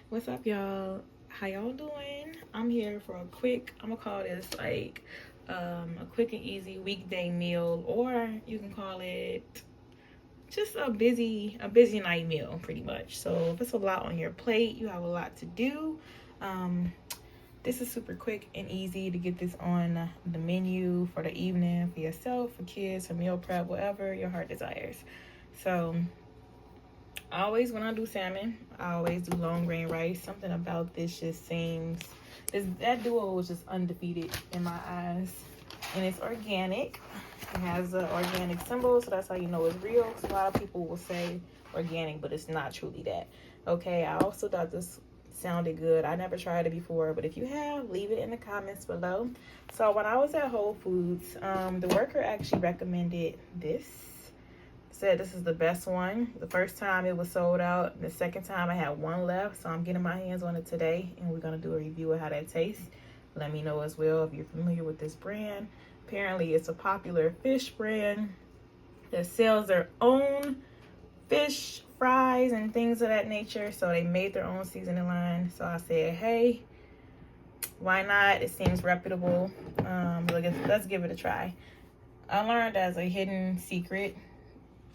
What's up, y'all? How y'all doing? I'm here for a quick, I'm gonna call this like a quick and easy weekday meal, or you can call it just a busy night meal, pretty much. So if it's a lot on your plate, you have a lot to do. Um, this is super quick and easy to get this on the menu for the evening for yourself, for kids, for meal prep, whatever your heart desires. So always when I do salmon, I always do long grain rice. Something about this just seems that duo was just undefeated in my eyes. And it's organic. It has the organic symbol, so that's how you know it's real. Because a lot of people will say organic, but it's not truly that. Okay, I also thought this sounded good. I never tried it before, but if you have, leave it in the comments below. So when I was at Whole Foods, the worker actually recommended this. Said this is the best one. The first time it was sold out. The second time I had one left, so I'm getting my hands on it today, and we're gonna do a review of how that tastes. Let me know as well if you're familiar with this brand. Apparently it's a popular fish brand that sells their own fish fries and things of that nature, so they made their own seasoning line. So I said, hey, why not? It seems reputable. Let's give it a try. I learned as a hidden secret,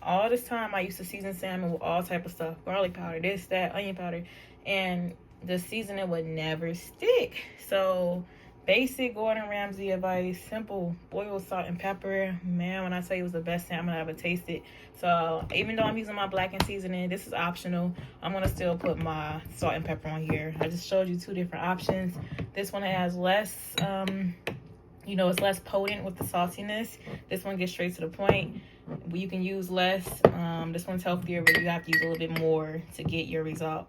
all this time I used to season salmon with all type of stuff, garlic powder, this, that, onion powder, and the seasoning would never stick. So basic Gordon Ramsay advice, simple, boil salt and pepper. Man, when I tell you it was the best salmon I ever tasted. So even though I'm using my blackened seasoning, this is optional. I'm gonna still put my salt and pepper on here. I just showed you two different options. This one has less it's less potent with the saltiness. This one gets straight to the point. You can use less. This one's healthier, but you have to use a little bit more to get your result.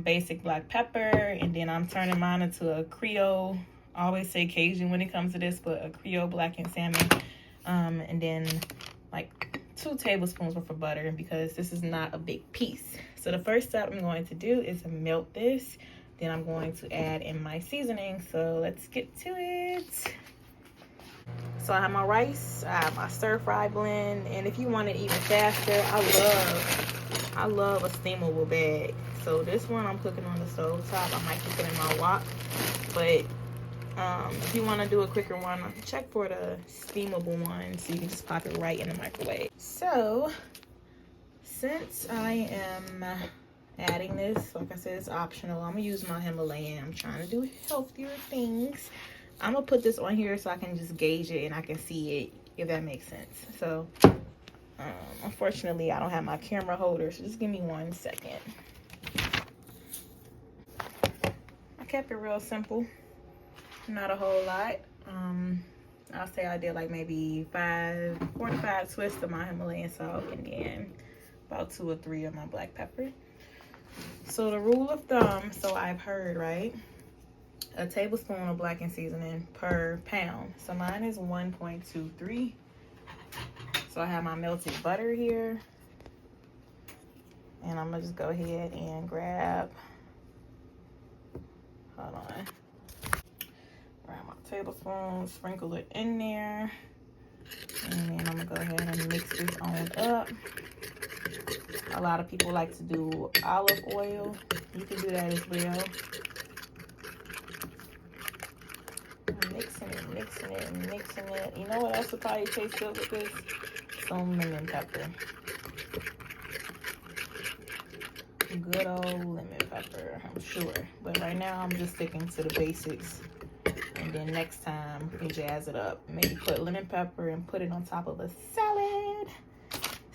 Basic black pepper, and then I'm turning mine into a Creole. I always say Cajun when it comes to this, but a Creole blackened salmon. And then like 2 tablespoons worth of butter, because this is not a big piece. So the first step I'm going to do is to melt this. Then I'm going to add in my seasoning. So let's get to it. So I have my rice, I have my stir fry blend, and if you want it even faster, I love a steamable bag. So this one I'm cooking on the stove top. I might cook it in my wok, but if you want to do a quicker one, check for the steamable one so you can just pop it right in the microwave. So since I am adding this, like I said, it's optional. I'm gonna use my Himalayan. I'm trying to do healthier things. I'm gonna put this on here so I can just gauge it and I can see it, if that makes sense. So unfortunately I don't have my camera holder, so just give me 1 second. I kept it real simple, not a whole lot. I'll say I did like maybe 4 to 5 twists of my Himalayan salt, and then about 2 or 3 of my black pepper. So the rule of thumb, so I've heard, right? A tablespoon of blackened seasoning per pound. So mine is 1.23. So I have my melted butter here. And I'm gonna just go ahead and grab, hold on. Grab my tablespoon, sprinkle it in there. And then I'm gonna go ahead and mix this on up. A lot of people like to do olive oil. You can do that as well. Mixing it. You know what else would probably taste good with this? Some lemon pepper. Good old lemon pepper, I'm sure. But right now, I'm just sticking to the basics. And then next time, we jazz it up. Maybe put lemon pepper and put it on top of a salad.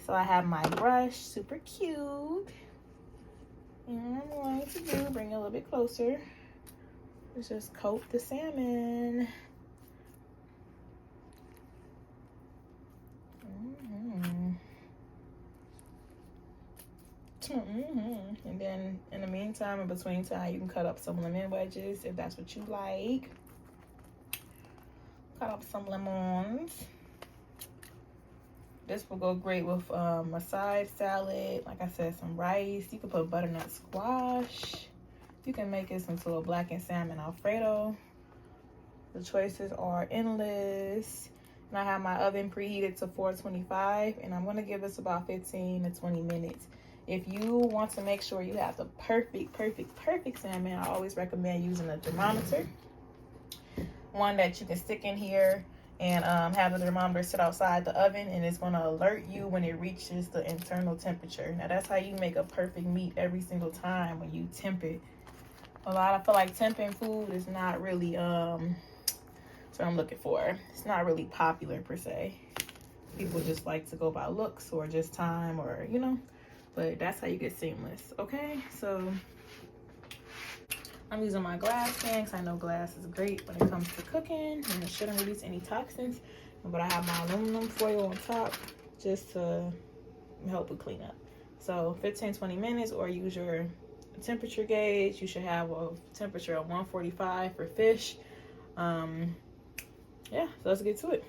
So I have my brush, super cute. And I'm going to bring it a little bit closer. Let's just coat the salmon. And then in the meantime, in between time, you can cut up some lemon wedges if that's what you like. Cut up some lemons. This will go great with a side salad. Like I said, some rice. You can put butternut squash. You can make this into a blackened salmon Alfredo. The choices are endless. And I have my oven preheated to 425, and I'm gonna give this about 15 to 20 minutes. If you want to make sure you have the perfect salmon, I always recommend using a thermometer. One that you can stick in here and have the thermometer sit outside the oven, and it's going to alert you when it reaches the internal temperature. Now that's how you make a perfect meat every single time when you temp it. I feel like temping food is not really that's what I'm looking for. It's not really popular per se. People just like to go by looks or just time, or you know, but that's how you get seamless. Okay, so I'm using my glass pan because I know glass is great when it comes to cooking and it shouldn't release any toxins. But I have my aluminum foil on top just to help with cleanup. So 15-20 minutes, or use your temperature gauge. You should have a temperature of 145 for fish. Yeah, so let's get to it.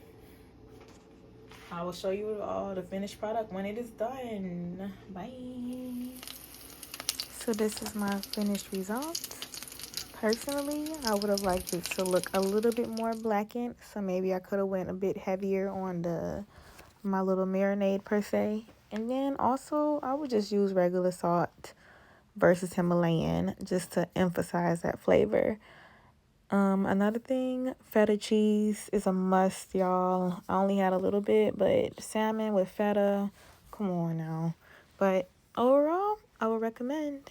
I will show you all the finished product when it is done. Bye. So this is my finished result. Personally, I would have liked it to look a little bit more blackened, so maybe I could have went a bit heavier on my little marinade per se. And then also, I would just use regular salt versus Himalayan just to emphasize that flavor. Another thing, feta cheese is a must, y'all. I only had a little bit, but salmon with feta, come on now. But overall, I would recommend.